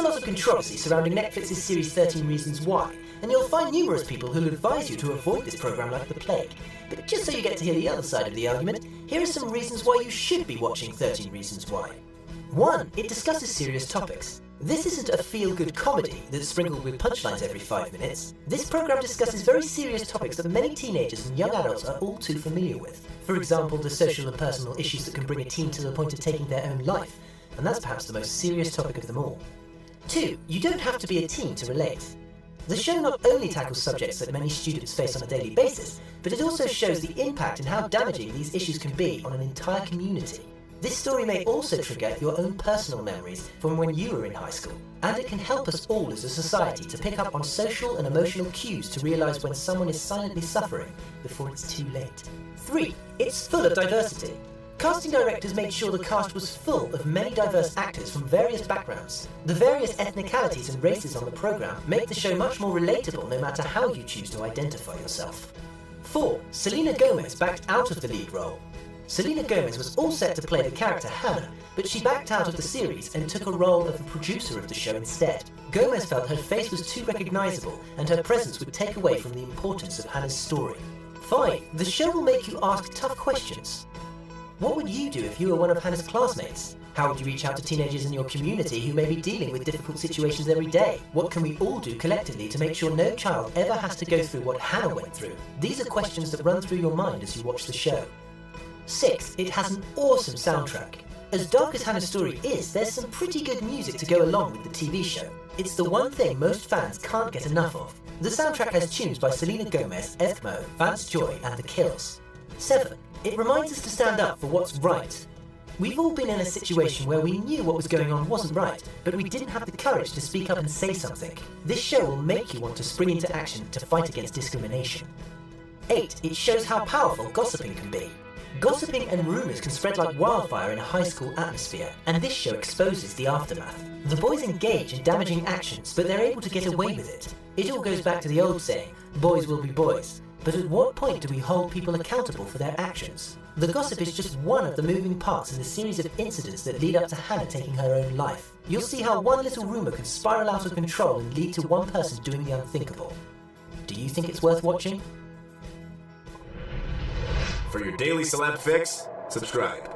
a lot of controversy surrounding Netflix's series 13 Reasons Why, and you'll find numerous people who'll advise you to avoid this program like the plague. But just so you get to hear the other side of the argument, here are some reasons why you should be watching 13 Reasons Why. 1. It discusses serious topics. This isn't a feel-good comedy that's sprinkled with punchlines every 5 minutes. This program discusses very serious topics that many teenagers and young adults are all too familiar with. For example, the social and personal issues that can bring a teen to the point of taking their own life, and that's perhaps the most serious topic of them all. 2. You don't have to be a teen to relate. The show not only tackles subjects that many students face on a daily basis, but it also shows the impact and how damaging these issues can be on an entire community. This story may also trigger your own personal memories from when you were in high school, and it can help us all as a society to pick up on social and emotional cues to realise when someone is silently suffering before it's too late. 3. It's full of diversity. Casting directors made sure the cast was full of many diverse actors from various backgrounds. The various ethnicalities and races on the programme make the show much more relatable no matter how you choose to identify yourself. 4. Selena Gomez backed out of the lead role. Selena Gomez was all set to play the character Hannah, but she backed out of the series and took a role of the producer of the show instead. Gomez felt her face was too recognisable and her presence would take away from the importance of Hannah's story. 5. The show will make you ask tough questions. What would you do if you were one of Hannah's classmates? How would you reach out to teenagers in your community who may be dealing with difficult situations every day? What can we all do collectively to make sure no child ever has to go through what Hannah went through? These are questions that run through your mind as you watch the show. 6. It has an awesome soundtrack. As dark as Hannah's story is, there's some pretty good music to go along with the TV show. It's the one thing most fans can't get enough of. The soundtrack has tunes by Selena Gomez, Eskmo, Vance Joy and The Kills. 7. It reminds us to stand up for what's right. We've all been in a situation where we knew what was going on wasn't right, but we didn't have the courage to speak up and say something. This show will make you want to spring into action to fight against discrimination. 8. It shows how powerful gossiping can be. Gossiping and rumours can spread like wildfire in a high school atmosphere, and this show exposes the aftermath. The boys engage in damaging actions, but they're able to get away with it. It all goes back to the old saying, boys will be boys. But at what point do we hold people accountable for their actions? The gossip is just one of the moving parts in the series of incidents that lead up to Hannah taking her own life. You'll see how one little rumour can spiral out of control and lead to one person doing the unthinkable. Do you think it's worth watching? For your daily celeb fix, subscribe.